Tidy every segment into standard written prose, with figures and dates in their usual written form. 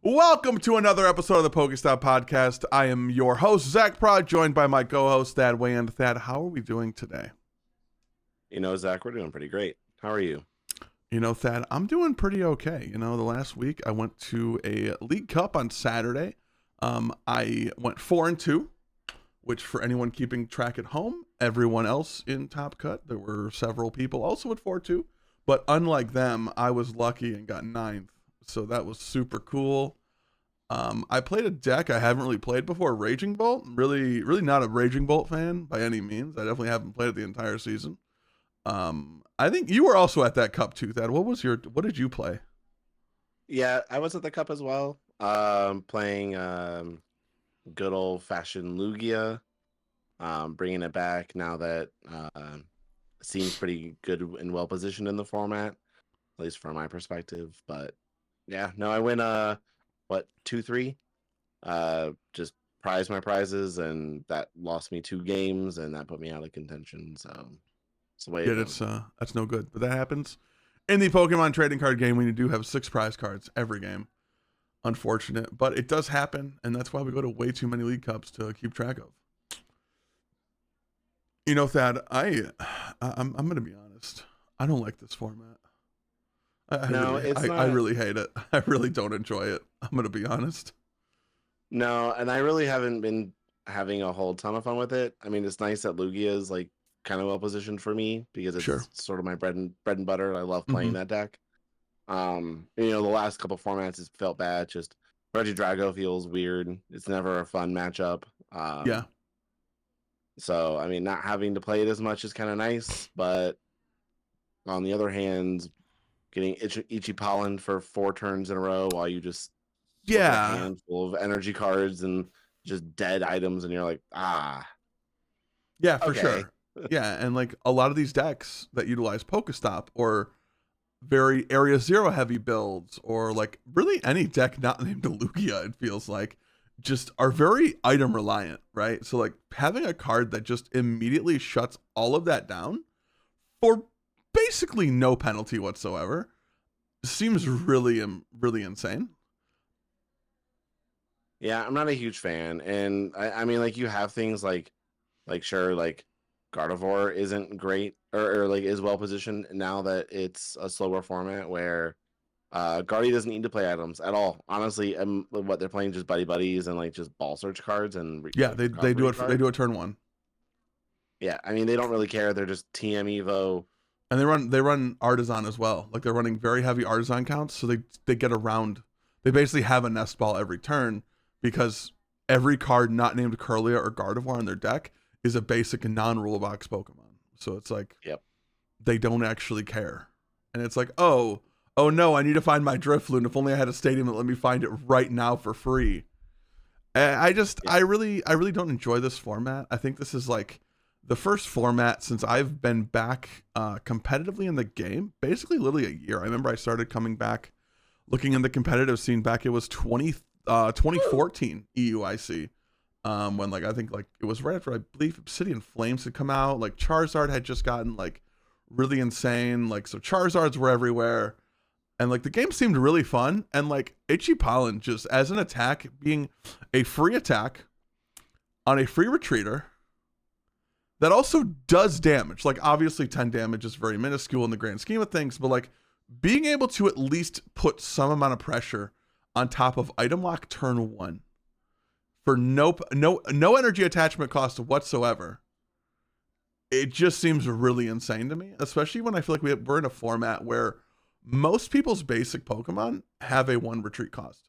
Welcome to another episode of the PokeStop podcast. I am your host, Zach Prod, joined by my co-host, Thad Wayand. Thad, how are we doing today? Zach, we're doing pretty great. How are you? Thad, I'm doing pretty okay. The last week I went to a League Cup on Saturday. I went 4-2, which for anyone keeping track at home, everyone else in Top Cut, there were several people also at 4-2. But unlike them, I was lucky and got 9th. So that was super cool. I played a deck I haven't really played before, Raging Bolt. Really not a Raging Bolt fan by any means. I definitely haven't played it the entire season. I think you were also at that cup too, Thad. What did you play? Yeah, I was at the cup as well. Playing good old fashioned Lugia. Bringing it back now that seems pretty good and well positioned in the format, at least from my perspective. But yeah, no, I win 2-3. Just prized my prizes, and that lost me 2 games, and that put me out of contention. So it's the way it goes. That's no good, but that happens in the Pokemon trading card game when you do have 6 prize cards every game. Unfortunate, but it does happen, and that's why we go to way too many League Cups to keep track of. Thad, I'm gonna be honest. I don't like this format. I really hate it. I really don't enjoy it. I'm going to be honest. No, and I really haven't been having a whole ton of fun with it. I mean, it's nice that Lugia is like kind of well positioned for me because it's sort of my bread and butter. I love playing that deck. The last couple formats has felt bad. Just Regidrago feels weird. It's never a fun matchup. Yeah. So I mean, not having to play it as much is kind of nice, but on the other hand, getting Ichi Pollen for 4 turns in a row while you just a handful of energy cards and just dead items, and you're like, yeah, for sure. Yeah, and like a lot of these decks that utilize PokeStop or very Area Zero heavy builds, or like really any deck not named Lugia, it feels like, just are very item reliant, right? So like having a card that just immediately shuts all of that down for basically no penalty whatsoever seems really insane. Yeah, I'm not a huge fan, and I mean, like, you have things like sure, like Gardevoir isn't great or like is well positioned now that it's a slower format where Guardy doesn't need to play items at all. Honestly, what they're playing just buddies and like just ball search cards and they do it. They do a turn 1. Yeah, I mean, they don't really care. They're just TM Evo. And they run Artisan as well. Like they're running very heavy Artisan counts, so they get around. They basically have a nest ball every turn because every card not named Curlia or Gardevoir in their deck is a basic non-rule box Pokemon. So it's like, they don't actually care. And it's like, oh no, I need to find my Drifloon. If only I had a stadium that let me find it right now for free. I really don't enjoy this format. I think this is like the first format since I've been back competitively in the game, basically literally a year. I remember I started coming back, looking in the competitive scene back. It was 2014 EUIC, when like I think like it was right after I believe Obsidian Flames had come out. Like Charizard had just gotten like really insane. Like so Charizards were everywhere, and like the game seemed really fun. And like Ichi Pollen just as an attack being a free attack on a free retreater that also does damage. Like obviously 10 damage is very minuscule in the grand scheme of things, but like being able to at least put some amount of pressure on top of item lock turn 1 for no energy attachment cost whatsoever, it just seems really insane to me, especially when I feel like we're in a format where most people's basic Pokemon have a 1 retreat cost.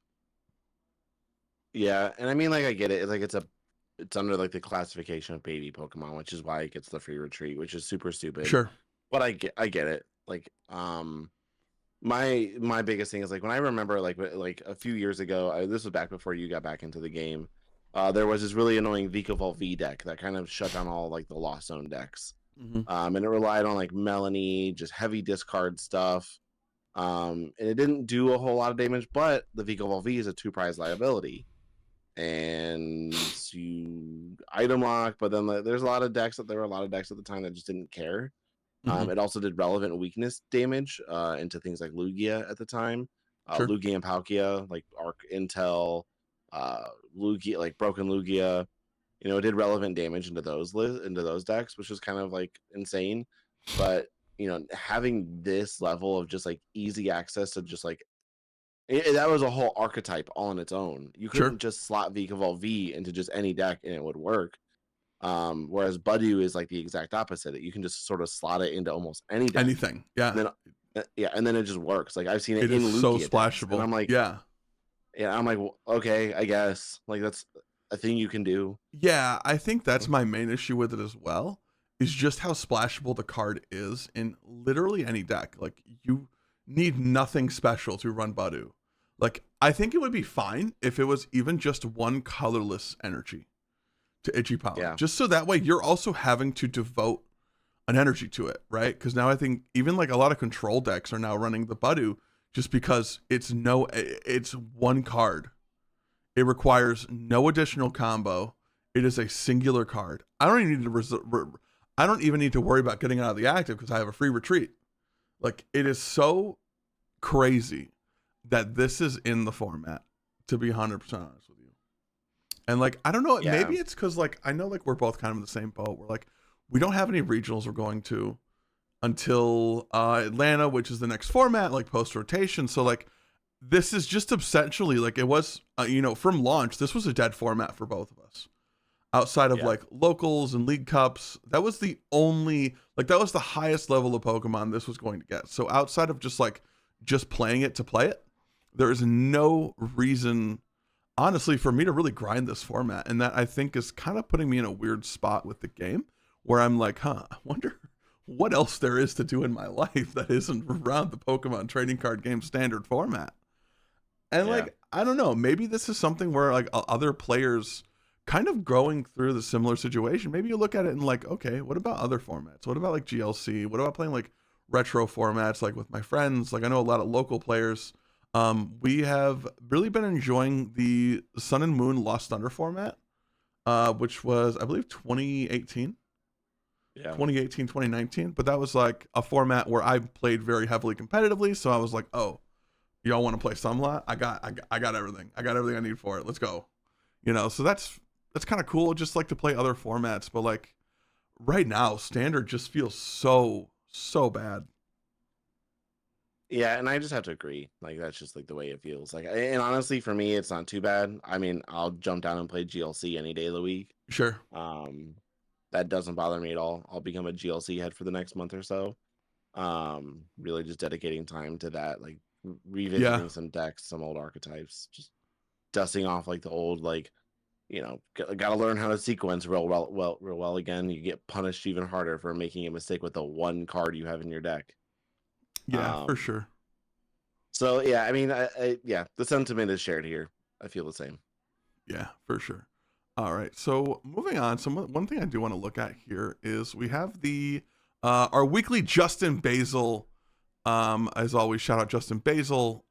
Yeah, and I mean, like, I get it. It's like it's under like the classification of baby Pokemon, which is why it gets the free retreat, which is super stupid. Sure. But I get it. Like, my biggest thing is like when I remember like a few years ago, this was back before you got back into the game. There was this really annoying Vikavolt V deck that kind of shut down all like the Lost Zone decks. And it relied on like Melanie, just heavy discard stuff. And it didn't do a whole lot of damage, but the Vikavolt V is a 2 prize liability. And you item lock, but then there's a lot of decks at the time that just didn't care. It also did relevant weakness damage into things like Lugia at the time. Sure. Lugia and Palkia, like Arc Intel, Lugia, like Broken Lugia. It did relevant damage into those decks, which was kind of like insane. But having this level of just like easy access to just like that was a whole archetype all on its own. You Sure. couldn't just slot Vikavolt V into just any deck and it would work. Whereas BUDEW is like the exact opposite. You can just sort of slot it into almost any deck. Anything. Yeah. And then, and then it just works. Like I've seen it It in is so Lugia decks, and splashable. I'm like, Yeah. well, okay, I guess like that's a thing you can do. Yeah, I think that's my main issue with it as well, is just how splashable the card is in literally any deck. Like, you need nothing special to run Badu. Like, I think it would be fine if it was even just one colorless energy to Itchy Power. Yeah. Just so that way you're also having to devote an energy to it, right? Because now I think even like a lot of control decks are now running the Badu just because it's one card. It requires no additional combo. It is a singular card. I don't even need to worry about getting out of the active because I have a free retreat. Like, it is so crazy that this is in the format, to be 100% honest with you. And like, I don't know, Yeah. maybe it's because like I know like we're both kind of in the same boat. We're like, we don't have any regionals we're going to until Atlanta, which is the next format, like post rotation. So like, this is just essentially like it was, from launch, this was a dead format for both of us. Outside of like locals and league cups, that was the only, like, that was the highest level of Pokemon this was going to get. So outside of just playing it to play it, there is no reason, honestly, for me to really grind this format. And that I think is kind of putting me in a weird spot with the game where I'm like, I wonder what else there is to do in my life that isn't around the Pokemon trading card game standard format. And like, I don't know, maybe this is something where like other players kind of going through the similar situation. Maybe you look at it and like, okay, what about other formats? What about like GLC? What about playing like retro formats, like with my friends? Like, I know a lot of local players. We have really been enjoying the Sun and Moon Lost Thunder format, which was, I believe, 2018. Yeah. 2018, 2019. But that was like a format where I played very heavily competitively. So I was like, oh, y'all want to play Sunlat? I got everything. I got everything I need for it. Let's go. So that's kind of cool. Just like to play other formats, but like right now, standard just feels so bad. Yeah, and I just have to agree. Like that's just like the way it feels. Like, and honestly, for me, it's not too bad. I mean, I'll jump down and play GLC any day of the week. Sure. That doesn't bother me at all. I'll become a GLC head for the next month or so. Really just dedicating time to that, like revisiting some decks, some old archetypes, just dusting off like the old, like, got to learn how to sequence real well again. You get punished even harder for making a mistake with the one card you have in your deck. Yeah, for sure. So yeah, I mean, the sentiment is shared here. I feel the same. Yeah, for sure. All right, so moving on. So one thing I do want to look at here is we have the our weekly Justin Basil. As always, shout out Justin Basil.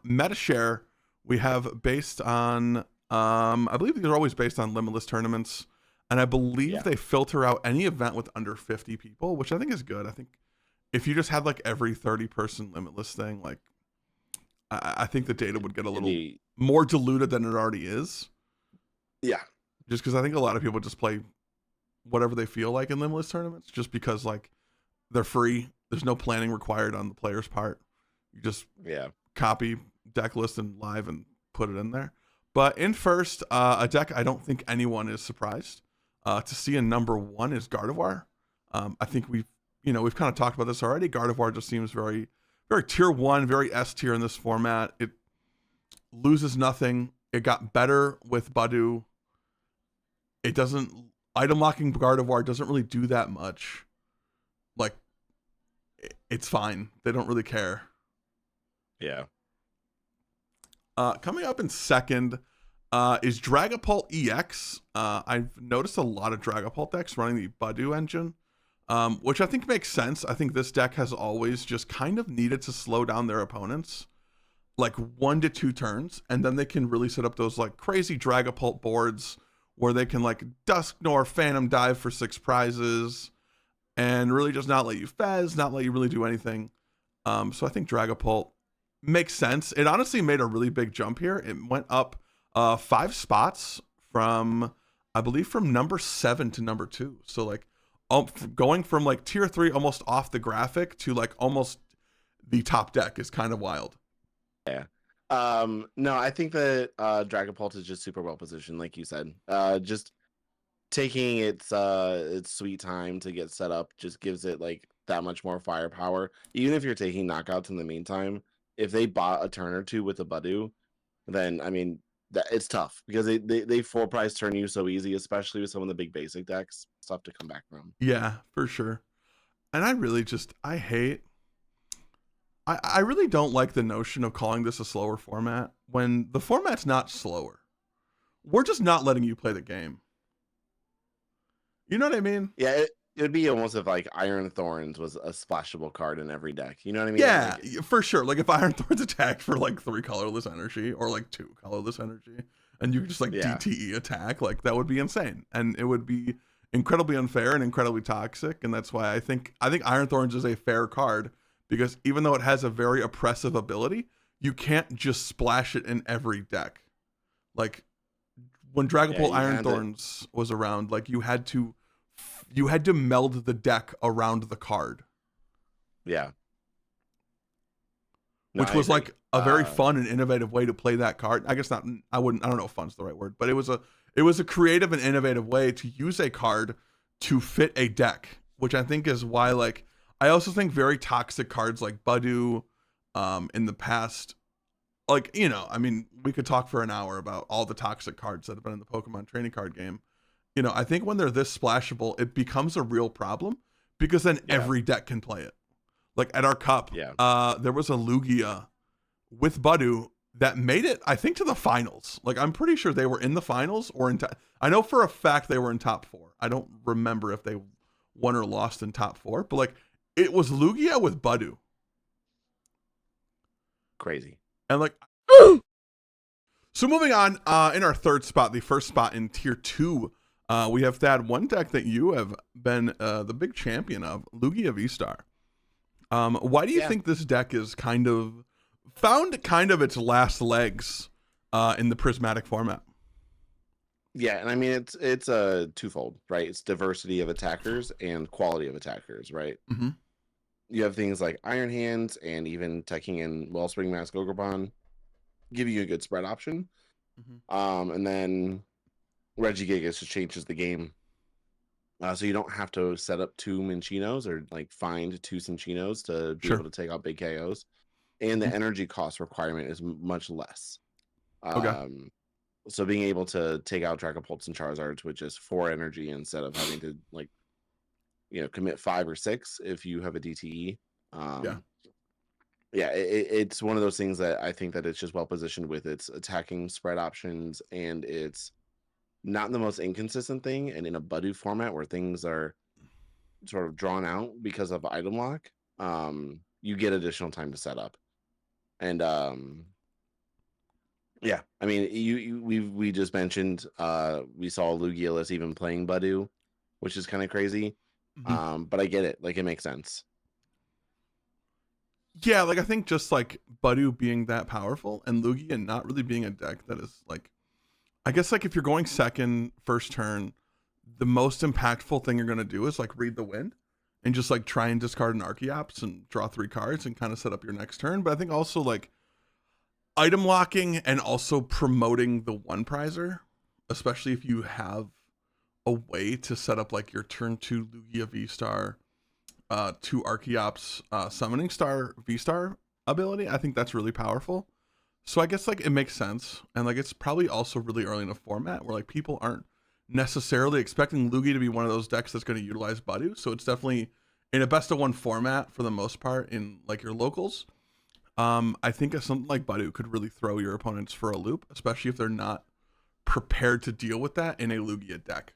Meta share we have based on. I believe these are always based on limitless tournaments, and I believe they filter out any event with under 50 people, which I think is good. I think if you just had like every 30-person limitless thing, like I think the data would get a little more diluted than it already is. Yeah. Just because I think a lot of people just play whatever they feel like in limitless tournaments, just because like they're free. There's no planning required on the player's part. You just copy deck list and live and put it in there. But in first, a deck I don't think anyone is surprised to see in number one is Gardevoir. I think we've kind of talked about this already. Gardevoir just seems very, very tier one, very S tier in this format. It loses nothing. It got better with BUDEW. It doesn't, item locking Gardevoir doesn't really do that much. Like, it's fine. They don't really care. Yeah. Coming up in second is Dragapult EX. I've noticed a lot of Dragapult decks running the BUDEW engine, which I think makes sense. I think this deck has always just kind of needed to slow down their opponents like 1 to 2 turns, and then they can really set up those like crazy Dragapult boards where they can like Dusknoir Phantom Dive for 6 prizes and really just not let you fez, not let you really do anything. So I think Dragapult makes sense. It honestly made a really big jump here. It went up 5 spots from, I believe, from number 7 to number 2. So like going from like tier 3 almost off the graphic to like almost the top deck is kind of wild. Yeah. No, I think that Dragapult is just super well positioned, like you said. Just taking its sweet time to get set up just gives it like that much more firepower. Even if you're taking knockouts in the meantime, if they bought a turn or two with the BUDEW, then I mean that it's tough because they full price turn you so easy, especially with some of the big basic decks. It's tough to come back from. Yeah, for sure. And I really just I hate I really don't like the notion of calling this a slower format when the format's not slower. We're just not letting you play the game. You know what I mean? Yeah, it would be almost if like Iron Thorns was a splashable card in every deck. You know what I mean? Yeah, Like, for sure. Like if Iron Thorns attacked for like 3 colorless energy or like 2 colorless energy, and you could just like Yeah. DTE attack, like that would be insane, and it would be incredibly unfair and incredibly toxic. And that's why I think Iron Thorns is a fair card because even though it has a very oppressive ability, you can't just splash it in every deck. Like when Dragapult you Iron had to- Thorns was around, like you had to meld the deck around the card, yeah. No, which I was agree. like a very fun and innovative way to play that card. I guess not. I don't know if fun's the right word, but it was a creative and innovative way to use a card to fit a deck, which I think is why like I also think very toxic cards like BUDEW, in the past, like I mean we could talk for an hour about all the toxic cards that have been in the Pokemon trading card game. I think when they're this splashable, it becomes a real problem because then every deck can play it. Like at our cup, there was a Lugia with BUDEW that made it, I think, to the finals. Like I'm pretty sure they were in the finals or in. I know for a fact they were in top 4. I don't remember if they won or lost in top 4, but like it was Lugia with BUDEW. Crazy. And like, so moving on, in our third spot, the first spot in tier 2. We have Thad, one deck that you have been the big champion of, Lugia V-Star. Why do you think this deck is found its last legs in the Prismatic format? Yeah, and I mean it's a twofold, right? It's diversity of attackers and quality of attackers, right? Mm-hmm. You have things like Iron Hands and even teching in Wellspring Mask Ogrepon give you a good spread option. Mm-hmm. And then Regigigas just changes the game. So you don't have to set up 2 Minchinos or like find 2 Cinchinos to be able to take out big KOs. And the energy cost requirement is much less. Okay. So being able to take out Dragapults and Charizards with just 4 energy instead of having to like, commit 5 or 6 if you have a DTE. It's one of those things that I think that it's just well positioned with its attacking spread options, and it's not the most inconsistent thing. And in a BUDEW format where things are sort of drawn out because of item lock, you get additional time to set up. And I mean, we just mentioned we saw Lugia even playing BUDEW, which is kind of crazy. Mm-hmm. But I get it. Like, it makes sense. Yeah, like I think just like BUDEW being that powerful and Lugia not really being a deck that is like, I guess like if you're going second, first turn, the most impactful thing you're going to do is like read the wind and just like try and discard an Archeops and draw 3 cards and kind of set up your next turn. But I think also like item locking and also promoting the one prizer, especially if you have a way to set up like your turn 2 Lugia V-Star, 2 Archeops, Summoning Star V-Star ability. I think that's really powerful. So I guess like it makes sense. And like it's probably also really early in a format where like people aren't necessarily expecting Lugia to be one of those decks that's going to utilize BUDEW. So it's definitely in a best of 1 format for the most part in like your locals. I think something like BUDEW could really throw your opponents for a loop, especially if they're not prepared to deal with that in a Lugia deck.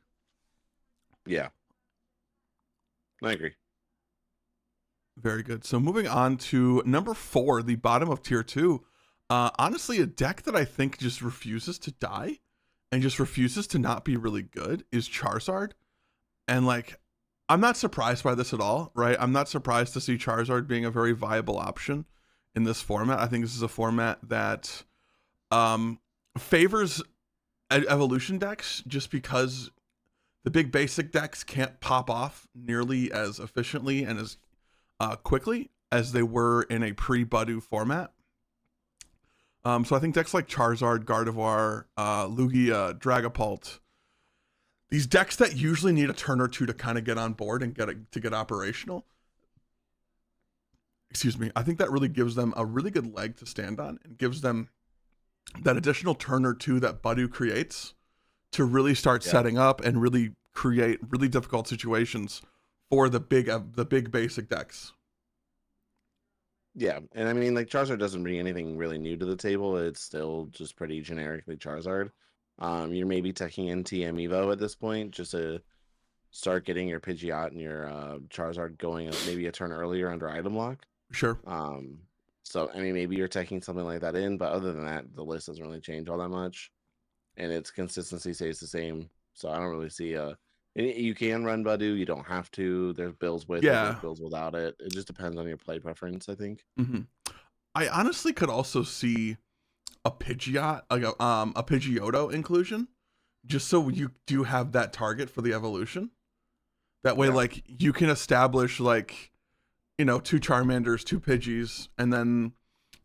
Yeah, I agree. Very good. So moving on to number 4, the bottom of tier 2. Honestly, a deck that I think just refuses to die and just refuses to not be really good is Charizard. And like, I'm not surprised by this at all, right? I'm not surprised to see Charizard being a very viable option in this format. I think this is a format that favors evolution decks just because the big basic decks can't pop off nearly as efficiently and as quickly as they were in a pre-BUDEW format. So I think decks like Charizard, Gardevoir, Lugia, Dragapult, these decks that usually need a turn or two to kind of get on board and get operational. Excuse me. I think that really gives them a really good leg to stand on and gives them that additional turn or two that BUDEW creates to really start setting up and really create really difficult situations for the big basic decks. Yeah, and I mean, like Charizard doesn't bring anything really new to the table. It's still just pretty generically Charizard. You're maybe teching in TM Evo at this point just to start getting your Pidgeot and your Charizard going maybe a turn earlier under item lock. Sure. So I mean, maybe you're taking something like that in, but other than that, the list doesn't really change all that much, and its consistency stays the same. So I don't really see you can run BUDEW, you don't have to. There's builds with it, there's builds without it. It just depends on your play preference, I think. I honestly could also see a Pidgeot, like a Pidgeotto inclusion, just so you do have that target for the evolution. That way, like you can establish like, you know, 2 Charmanders, 2 Pidgeys, and then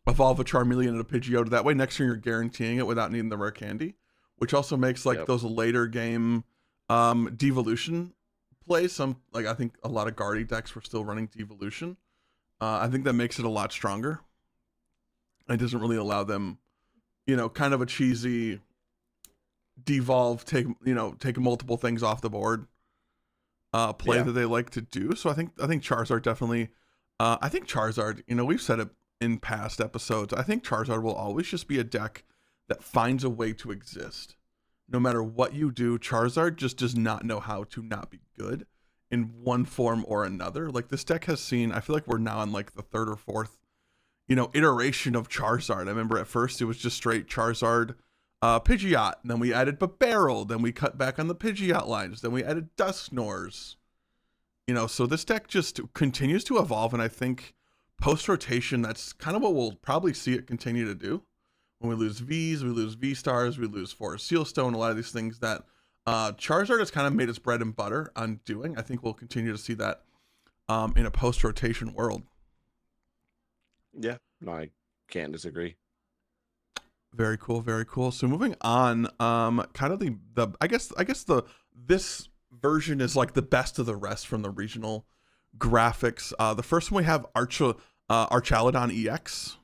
evolve a Charmeleon and a Pidgeotto. That way, next turn you're guaranteeing it without needing the rare candy, which also makes like those later game devolution plays. Like I think a lot of Guardy decks were still running devolution. I think that makes it a lot stronger. It doesn't really allow them, you know, kind of a cheesy devolve, take multiple things off the board play that they like to do. So I think Charizard definitely. I think Charizard, you know, we've said it in past episodes. I think Charizard will always just be a deck that finds a way to exist. No matter what you do, Charizard just does not know how to not be good in one form or another. Like this deck has seen, I feel like we're now in like the 3rd or 4th, you know, iteration of Charizard. I remember at first it was just straight Charizard, Pidgeot, and then we added Barrel, then we cut back on the Pidgeot lines, then we added Dusknoirs. You know, so this deck just continues to evolve, and I think post-rotation, that's kind of what we'll probably see it continue to do. When we lose Vs, we lose V-Stars, we lose Forest Sealstone, a lot of these things that Charizard has kind of made its bread and butter on doing. I think we'll continue to see that in a post-rotation world. Yeah, no, I can't disagree. Very cool, very cool. So moving on, kind of I guess this version is like the best of the rest from the regional graphics. The first one we have Archaludon EX.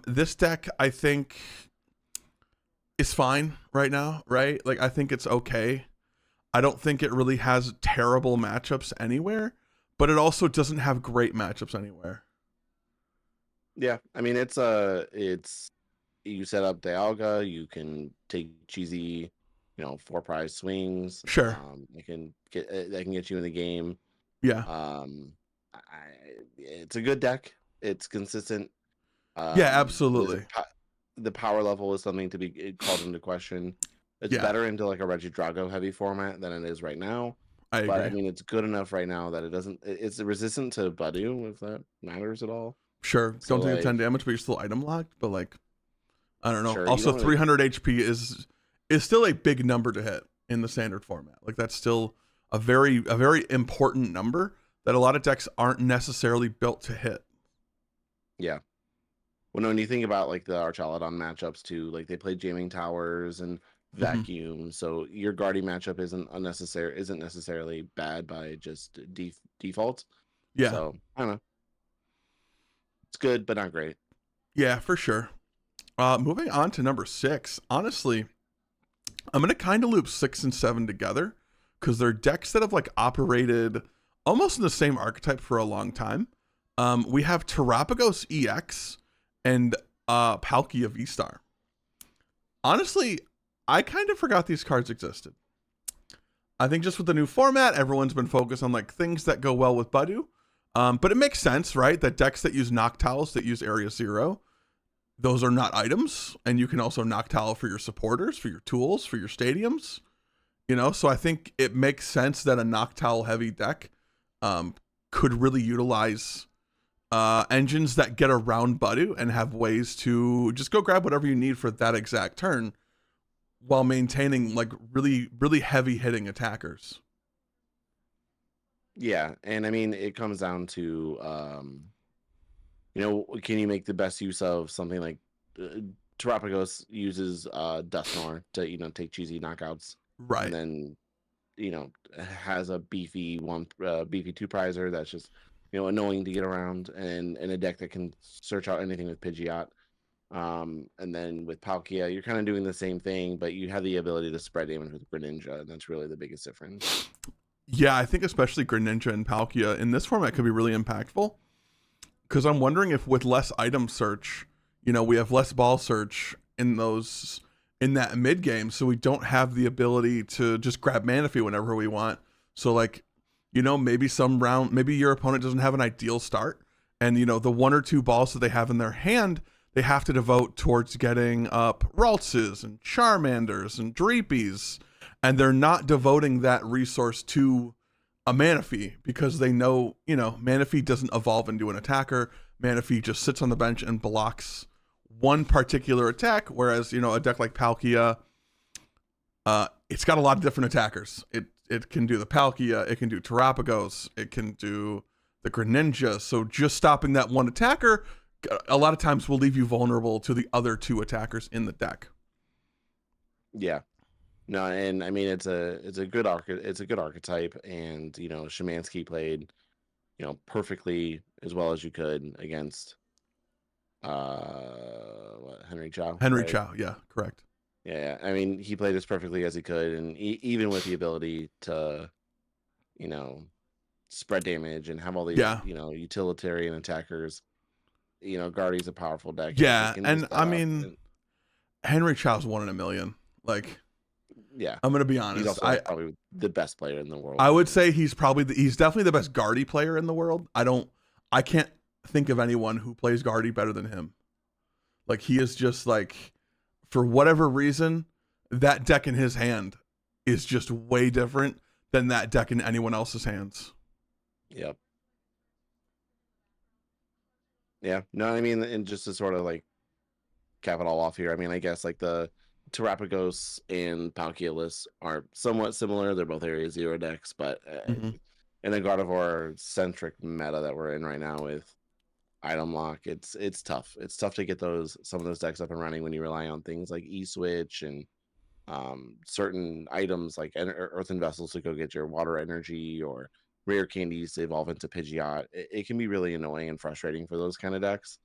This deck I think is fine right now, right? Like I think it's okay. I don't think it really has terrible matchups anywhere, but it also doesn't have great matchups anywhere. Yeah, I mean it's you set up Dialga, you can take cheesy, 4 prize swings. Sure. They can get you in the game. Yeah. It's a good deck. It's consistent. Yeah, absolutely. The power level is something to be called into question. It's better into like a Regidrago heavy format than it is right now. I agree. But I mean, it's good enough right now that it doesn't. It's resistant to BUDEW, if that matters at all. Sure. So don't take 10 damage, but you're still item locked. But like, I don't know. Sure, also, 300 HP is still a big number to hit in the standard format. Like that's still a very important number that a lot of decks aren't necessarily built to hit. Yeah. Well, no, when you think about like the Archaludon matchups too, like they play Jamming Towers and Vacuum, so your Guardy matchup isn't necessarily bad by just default. Yeah. So I don't know. It's good, but not great. Yeah, for sure. Moving on to number 6. Honestly, I'm gonna kind of loop 6 and 7 together because they're decks that have like operated almost in the same archetype for a long time. We have Terapagos EX and Palkia V-Star. Honestly, I kind of forgot these cards existed. I think just with the new format, everyone's been focused on like things that go well with BUDEW. But it makes sense, right? That decks that use Noctowls, that use Area 0, those are not items. And you can also Noctowl for your supporters, for your tools, for your stadiums. So I think it makes sense that a Noctowl heavy deck could really utilize engines that get around BUDEW and have ways to just go grab whatever you need for that exact turn while maintaining like really, really heavy hitting attackers. Yeah, and I mean it comes down to can you make the best use of something like Terapagos uses Dusknor to take cheesy knockouts, Right. and then has a beefy beefy two prizer that's just annoying to get around, and a deck that can search out anything with Pidgeot. And then with Palkia, you're kind of doing the same thing, but you have the ability to spread damage with Greninja, and that's really the biggest difference. Yeah, I think especially Greninja and Palkia in this format could be really impactful. Because I'm wondering if with less item search, we have less ball search in that mid game, so we don't have the ability to just grab Manaphy whenever we want. So like, maybe some round, maybe your opponent doesn't have an ideal start, and the one or two balls that they have in their hand, they have to devote towards getting up Raltses and Charmanders and Dreepies, and they're not devoting that resource to a Manaphy because they know, Manaphy doesn't evolve into an attacker. Manaphy just sits on the bench and blocks one particular attack, whereas, a deck like Palkia, it's got a lot of different attackers. It can do the Palkia, it can do Terapagos, it can do the Greninja. So just stopping that one attacker a lot of times will leave you vulnerable to the other two attackers in the deck. Yeah. No, and I mean it's a good archetype, and Szymanski played perfectly as well as you could against Henry Chow. Henry right? Chow, yeah, correct. Yeah, I mean he played as perfectly as he could, and even with the ability to spread damage and have all these utilitarian attackers, Guardy's a powerful deck. Yeah, and I mean Henry Chow's 1 in a million. Like, yeah, I'm gonna be honest. He's also probably the best player in the world. I would say he's definitely the best Guardy player in the world. I can't think of anyone who plays Guardy better than him. Like, he is just like, for whatever reason, that deck in his hand is just way different than that deck in anyone else's hands. Yep. Yeah. No, I mean, and just to sort of like cap it all off here, I mean, I guess like the Terapagos and Palkia lists are somewhat similar. They're both Area 0 decks, but in the Gardevoir centric meta that we're in right now with item lock, it's tough. It's tough to get some of those decks up and running when you rely on things like E-Switch and certain items like Earthen Vessels to go get your water energy, or rare candies to evolve into Pidgeot. It can be really annoying and frustrating for those kind of decks.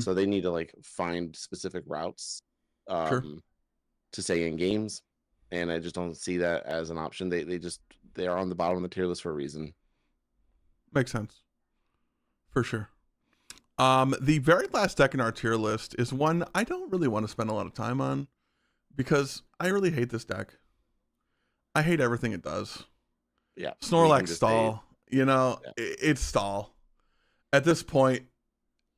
So they need to like find specific routes to stay in games, and I just don't see that as an option. They are on the bottom of the tier list for a reason. Makes sense, for sure. The very last deck in our tier list is one I don't really want to spend a lot of time on because I really hate this deck. I hate everything it does. Yeah, Snorlax stall. It's stall. At this point,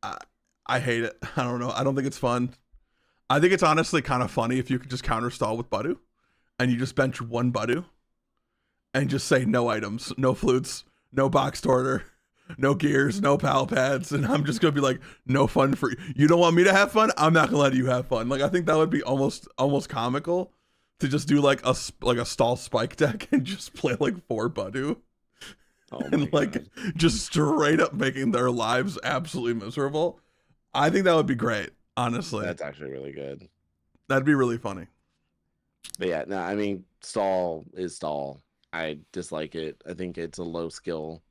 I hate it. I don't know. I don't think it's fun. I think it's honestly kind of funny if you could just counter stall with BUDEW and you just bench one BUDEW and just say no items, no flutes, no box order, no gears, no pal pads, and I'm just gonna be like, no fun for you. You don't want me to have fun? I'm not gonna let you have fun. Like, I think that would be almost comical to just do like a stall spike deck and just play like 4 BUDEW. And like just straight up making their lives absolutely miserable. I think that would be great, honestly. That's actually really good. That'd be really funny. But yeah, no, I mean, stall is stall. I dislike it. I think it's a low skill.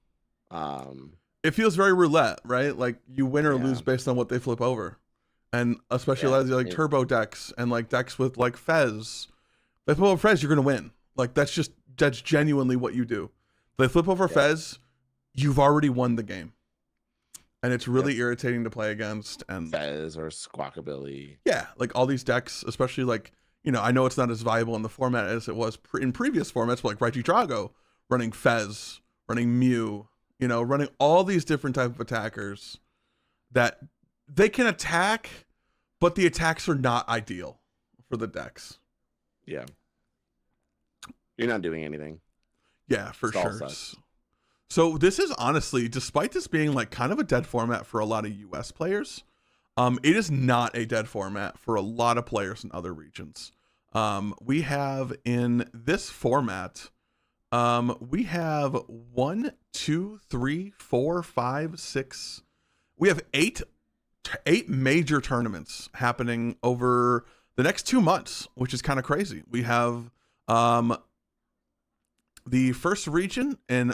It feels very roulette, right? Like, you win or lose based on what they flip over. And especially like turbo decks and like decks with like Fez. They flip over Fez, you're gonna win. Like, that's genuinely what you do. They flip over Fez, you've already won the game. And it's really irritating to play against. And Fez or Squawkabilly. Yeah, like all these decks, especially like, I know it's not as viable in the format as it was in previous formats, but like Regidrago running Fez, running Mew, running all these different type of attackers that they can attack, but the attacks are not ideal for the decks. Yeah. You're not doing anything. Yeah, for Stall sure. sucks. So this is honestly, despite this being like kind of a dead format for a lot of US players, it is not a dead format for a lot of players in other regions. We have in this format, we have 1, 2, 3, 4, 5, 6. We have eight major tournaments happening over the next 2 months, which is kind of crazy. We have the first region in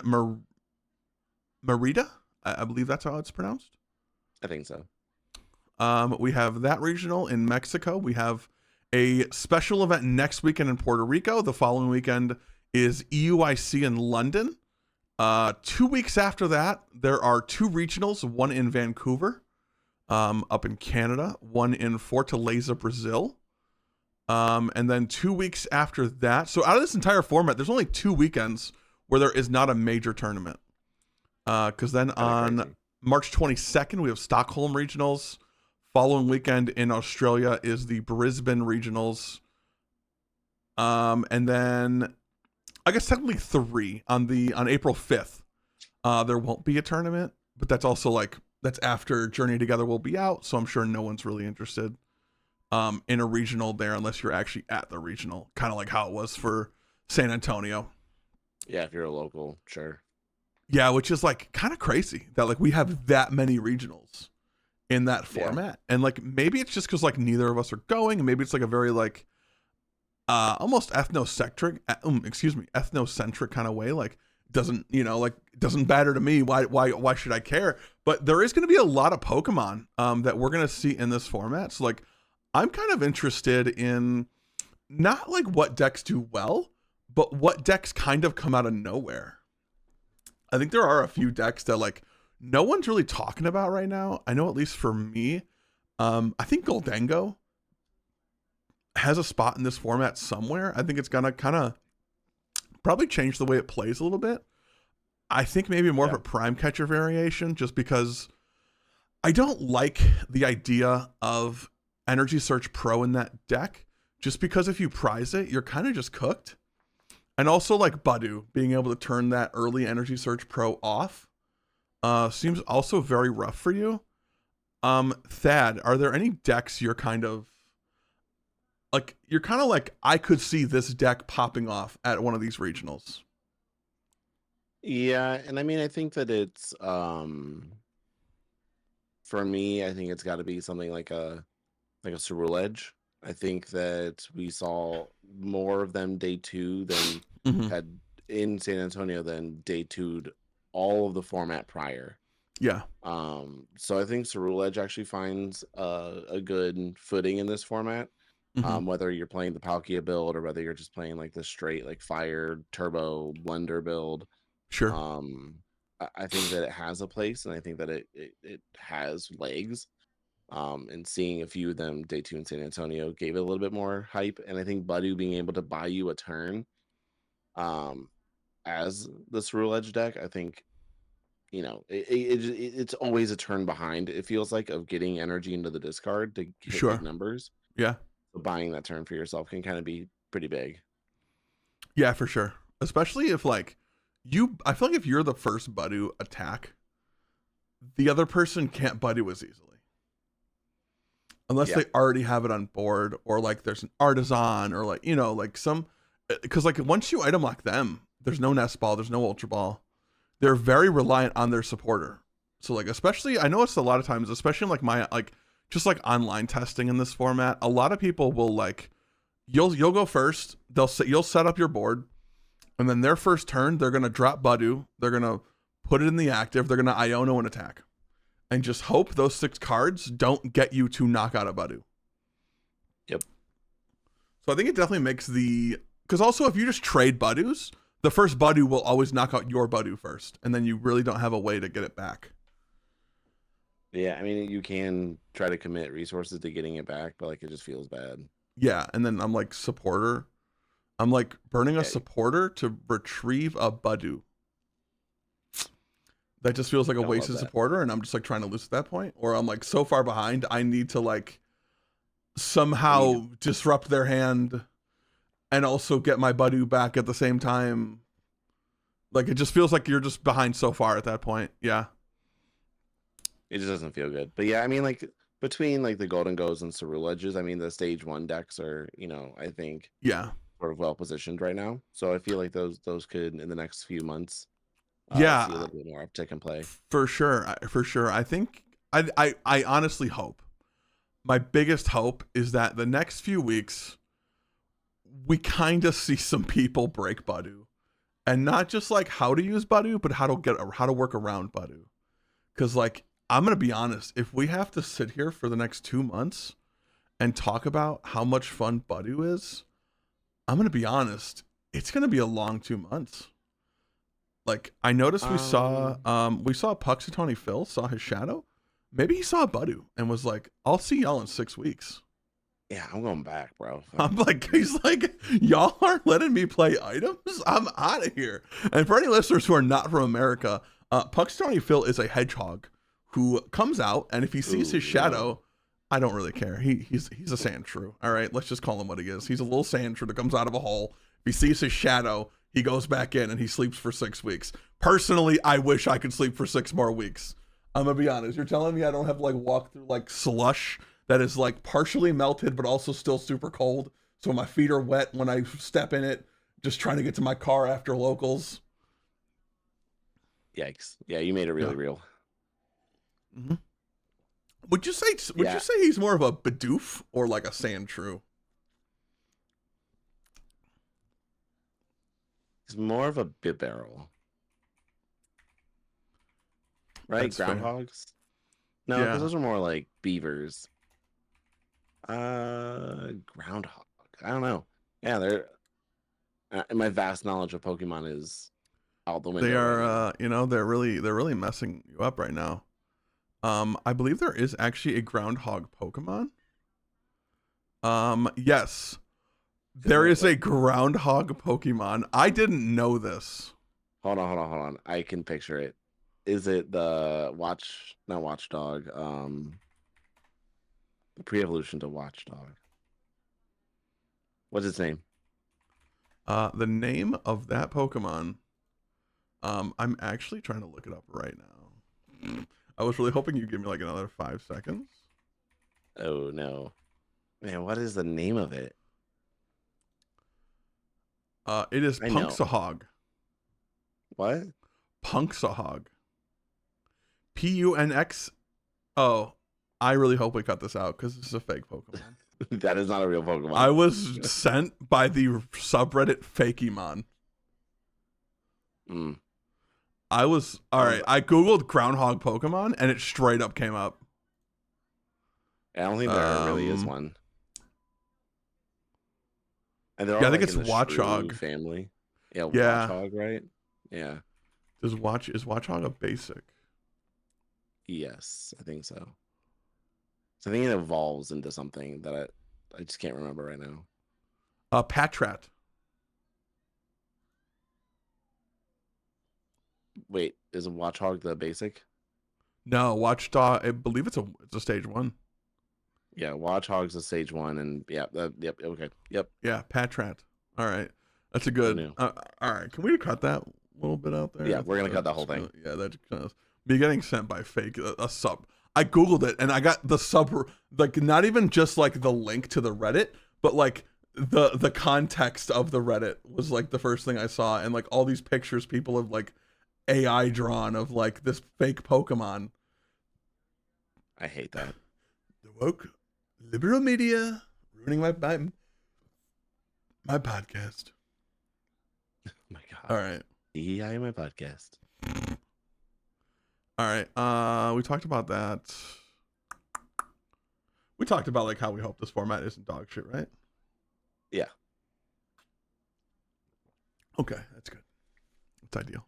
Merida, I believe that's how it's pronounced. I think so. We have that regional in Mexico. We have a special event next weekend in Puerto Rico. The following weekend is EUIC in London. 2 weeks after that, there are 2 regionals, one in Vancouver, up in Canada, one in Fortaleza, Brazil. And then 2 weeks after that, so out of this entire format, there's only 2 weekends where there is not a major tournament. Because then on March 22nd, we have Stockholm regionals. Following weekend in Australia is the Brisbane regionals. And then I guess technically 3 on April 5th. There won't be a tournament, but that's also like that's after Journey Together will be out, so I'm sure no one's really interested in a regional there unless you're actually at the regional, kind of like how it was for San Antonio. Yeah, if you're a local, sure. Yeah, which is like kind of crazy that like we have that many regionals in that format. And like maybe it's just because like neither of us are going, and maybe it's like a very like almost ethnocentric kind of way. Like doesn't matter to me. Why should I care? But there is going to be a lot of Pokemon that we're going to see in this format. So like I'm kind of interested in not like what decks do well, but what decks kind of come out of nowhere. I think there are a few decks that like no one's really talking about right now. I know at least for me, I think Goldango has a spot in this format somewhere. I think it's gonna kind of probably change the way it plays a little bit. I think maybe more of a prime catcher variation, just because I don't like the idea of Energy Search Pro in that deck, just because if you prize it, you're kind of just cooked. And also like BUDEW, being able to turn that early Energy Search Pro off seems also very rough for you. Thad, are there any decks you're kind of like, I could see this deck popping off at one of these regionals? Yeah, and I mean, I think that it's for me, I think it's got to be something like a Cerulean Edge. I think that we saw more of them day 2 than had in San Antonio than day 2'd all of the format prior. Yeah. So I think Cerulean Edge actually finds a good footing in this format. Whether you're playing the Palkia build or whether you're just playing like the straight like Fire Turbo Blender build. Sure. I think that it has a place, and I think that it has legs. And seeing a few of them day 2 in San Antonio gave it a little bit more hype. And I think BUDEW being able to buy you a turn as the Cerulean Edge deck, I think, you know, it's always a turn behind, it feels like, of getting energy into the discard to hit big numbers. Yeah. So buying that turn for yourself can kind of be pretty big. Yeah, for sure. Especially if like I feel like if you're the first BUDEW attack, the other person can't BUDEW as easily. Unless they already have it on board, or like there's an artisan, or like, you know, like some, because like once you item lock them, there's no nest ball, there's no ultra ball. They're very reliant on their supporter. So like, especially, I noticed a lot of times, especially in like my, like just like online testing in this format, a lot of people will like, you'll go first, you'll set up your board, and then their first turn, they're going to drop BUDEW, they're going to put it in the active, they're going to Iono and attack. And just hope those 6 cards don't get you to knock out a BUDEW. Yep. So I think it definitely makes because also if you just trade BUDEWs, the first BUDEW will always knock out your BUDEW first, and then you really don't have a way to get it back. Yeah, I mean, you can try to commit resources to getting it back, but like it just feels bad. Yeah, and then I'm like supporter. I'm like burning a supporter to retrieve a BUDEW. That just feels like a wasted supporter, and I'm just like trying to lose at that point. Or I'm like so far behind, I need to like somehow disrupt their hand and also get my BUDEW back at the same time. Like it just feels like you're just behind so far at that point. Yeah. It just doesn't feel good. But yeah, I mean, like between like the Golden Goes and Cerule Edges, I mean, the stage 1 decks are, I think Yeah. sort of well positioned right now. So I feel like those could in the next few months Yeah. see a little bit more uptick in play. For sure. For sure. I think I honestly hope. My biggest hope is that the next few weeks we kind of see some people break BUDEW. And not just like how to use BUDEW, but how to work around BUDEW. Cuz like I'm going to be honest, if we have to sit here for the next 2 months and talk about how much fun BUDEW is, I'm going to be honest, it's going to be a long 2 months. Like I noticed we saw Puxatawny Phil saw his shadow. Maybe he saw BUDEW and was like, "I'll see y'all in 6 weeks." Yeah, I'm going back, bro. I'm like, he's like, "Y'all aren't letting me play items? I'm out of here." And for any listeners who are not from America, Puxatawny Phil is a hedgehog who comes out, and if he sees his shadow, I don't really care. He's a sand shrew. All right, let's just call him what he is. He's a little sand shrew that comes out of a hole. If he sees his shadow, he goes back in and he sleeps for 6 weeks. Personally, I wish I could sleep for 6 more weeks. I'm gonna be honest. You're telling me I don't have to like walk through like slush that is like partially melted but also still super cold, so my feet are wet when I step in it, just trying to get to my car after locals. Yikes! Yeah, you made it really real. Mm-hmm. Would you say he's more of a Bidoof or like a sand shrew? He's more of a Bibarrel. Right? That's Groundhogs? fair. No, Yeah. because those are more like beavers. Groundhog. I don't know. Yeah, they're my vast knowledge of Pokemon is out the window. They are right now. they're really messing you up right now. I believe there is actually a groundhog Pokemon. Yes. There is a groundhog Pokemon. I didn't know this. Hold on. I can picture it. Is it the not Watchdog, the pre-evolution to Watchdog? What's its name? The name of that Pokemon, I'm actually trying to look it up right now. I was really hoping you'd give me like another 5 seconds. Oh no. Man, what is the name of it? It is I know. Punxahog. What? Punxahog. Punx. Oh, I really hope we cut this out because this is a fake Pokemon. That is not a real Pokemon. I was sent by the subreddit Fakemon. I was alright. I googled groundhog Pokemon and it straight up came up. I don't think there really is one. And I think it's Watchog family. Yeah, Watchog, right? Yeah. Is Watchog a basic? Yes, I think so. So I think it evolves into something that I just can't remember right now. Patrat. Wait, is a Watchog the basic? No, Watchdog. I believe it's a stage 1. Yeah, Watchog's a stage 1, and yep, okay, yep. Yeah, Patrat. All right, that's a good. All right, can we cut that little bit out there? Yeah, we're gonna cut that whole thing. Yeah, that's me getting sent by fake a sub. I googled it and I got the sub, like not even just like the link to the Reddit, but like the context of the Reddit was like the first thing I saw, and like all these pictures people have like AI drawn of like this fake Pokemon. I hate that. The woke liberal media ruining my podcast. Oh my God. All right. DEI in my podcast. All right. We talked about that. We talked about like how we hope this format isn't dog shit, right? Yeah. Okay, that's good. That's ideal.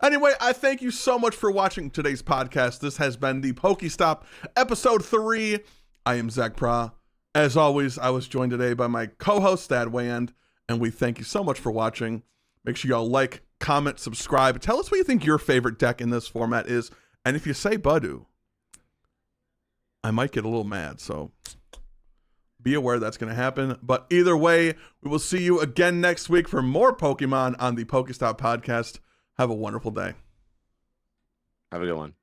Anyway, I thank you so much for watching today's podcast. This has been the PokeStop episode 3. I am Zach Pra. As always, I was joined today by my co-host, Thad Wand, and we thank you so much for watching. Make sure y'all like, comment, subscribe. Tell us what you think your favorite deck in this format is. And if you say BUDEW, I might get a little mad, so be aware that's going to happen. But either way, we will see you again next week for more Pokemon on the PokeStop podcast. Have a wonderful day. Have a good one.